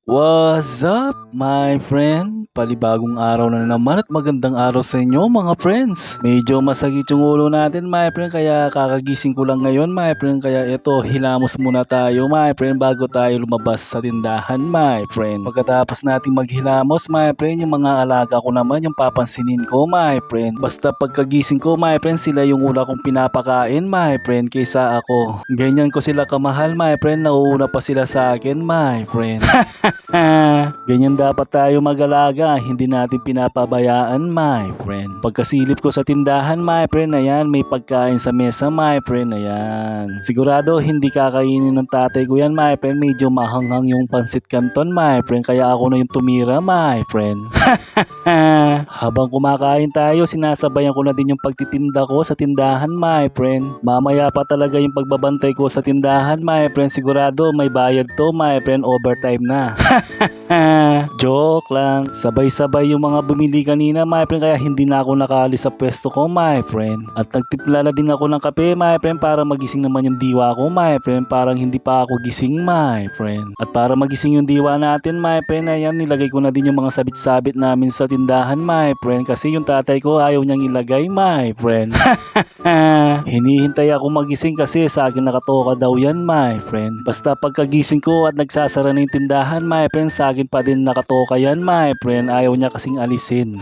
What's up, my friend? Palibagong araw na naman at magandang araw sa inyo mga friends. Medyo masakit yung ulo natin my friend kaya kakagising ko lang ngayon my friend. Kaya ito, hilamos muna tayo my friend bago tayo lumabas sa tindahan my friend. Pagkatapos nating maghilamos my friend, yung mga alaga ko naman yung papansinin ko my friend. Basta pagkagising ko my friend, sila yung una kong pinapakain my friend kaysa ako. Ganyan ko sila kamahal my friend, nauuna pa sila sa akin my friend. Ganyan dapat tayo mag-alaga, hindi natin pinapabayaan my friend. Pagkasilip ko sa tindahan my friend, ayan, may pagkain sa mesa my friend, ayan. Sigurado hindi kakainin ng tatay ko yan my friend, medyo mahanghang yung pansit canton my friend, kaya ako na yung tumira my friend. Habang kumakain tayo, sinasabayan ko na din yung pagtitinda ko sa tindahan my friend. Mamaya pa talaga yung pagbabantay ko sa tindahan my friend, sigurado may bayad to my friend, overtime na. Joke lang. Sabay-sabay yung mga bumili kanina my friend, kaya hindi na ako nakaalis sa pwesto ko my friend. At nagtimpla na din ako ng kape my friend para magising naman yung diwa ko my friend. Parang hindi pa ako gising my friend. At para magising yung diwa natin my friend, ayan, nilagay ko na din yung mga sabit-sabit namin sa tindahan my friend, kasi yung tatay ko ayaw niyang ilagay my friend. Hinihintay ako magising kasi sa akin nakatoka daw yan my friend. Basta pagkagising ko at nagsasara na yung tindahan my friend, sa akin pa din nakatoka yan my friend, ayaw niya kasing alisin.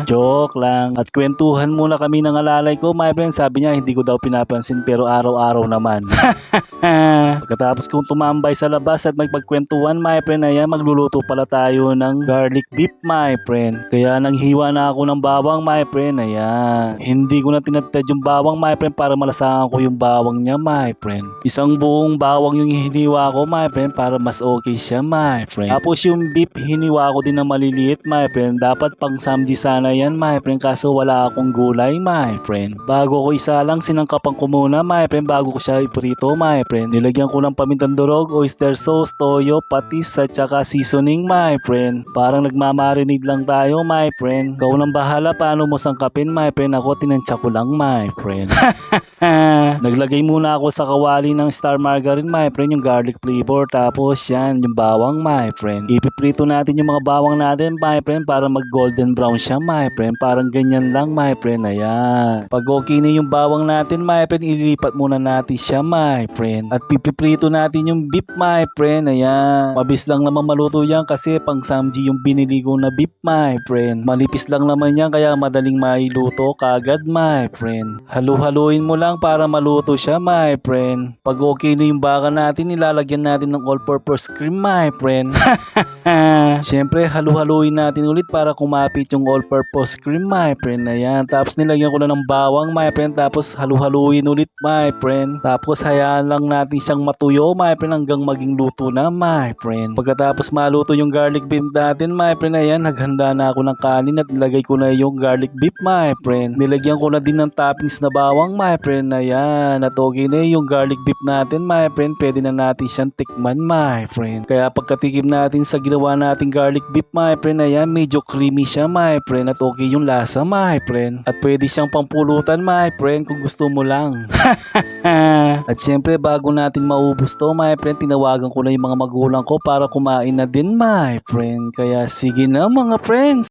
Joke lang. At kwentuhan muna kami ng alalay ko my friend, sabi niya hindi ko daw pinapansin pero araw-araw naman. Pagkatapos kong tumambay sa labas at magpagkwentuhan my friend, ayan, magluluto pala tayo ng garlic beef my friend. Kaya nanghiwa na ako ng bawang my friend, ayan. Hindi ko na tinatad yung bawang my friend para malasahan ko yung bawang niya my friend. Isang buong bawang yung hiniwa ko my friend para mas okay siya my friend. Tapos yung beef hiniwa ko din na maliliit my friend. Dapat pang samji sana yan my friend, kaso wala akong gulay my friend. Bago ko isa lang, sinangkapan ko muna my friend bago ko siya iprito my friend. Nilagyan ko ng pamintang durog, oyster sauce, toyo, patis at saka seasoning my friend. Parang nagmamarinate lang tayo my friend. Ikaw nang bahala paano mo sangkapin my friend, ako tinansya ko lang my friend. Naglagay muna ako sa kawali ng star margarine my friend, yung garlic flavor. Tapos yan, yung bawang my friend. Ipiprito natin yung mga bawang natin my friend para mag golden brown siya my friend. Parang ganyan lang my friend, ayan. Pag okay na yung bawang natin my friend, ililipat muna natin siya my friend. At pipiprito natin yung beef my friend, ayan. Mabilis lang naman maluto yan kasi pang samji yung binili ko na beef my friend. Malipis lang naman yan kaya madaling mailuto kagad my friend. Halu-haluin mo lang para maluto siya my friend. Pag okay na yung baka natin, nilalagyan natin ng all-purpose cream my friend. Siyempre halu-haluin natin ulit para kumapit yung all-purpose cream my friend, ayan. Tapos nilagyan ko na ng bawang my friend, tapos halu-haluin ulit my friend. Tapos hayaan lang natin siyang matuyo my friend hanggang maging luto na my friend. Pagkatapos maluto yung garlic beef natin my friend, ayan, naghanda na ako ng kanin at nilagay ko na yung garlic beef my friend. Nilagyan ko na din ng toppings na bawang my friend, ayan. At okay na yung garlic beef natin my friend, pwede na natin siyang tikman my friend. Kaya pagkatikim natin sa ginawa nating garlic beef my friend, ayan, medyo creamy siya my friend at okay yung lasa my friend. At pwede siyang pampulutan my friend kung gusto mo lang. At syempre bago natin maubos to my friend, tinawagan ko na yung mga magulang ko para kumain na din my friend. Kaya sige na mga friends.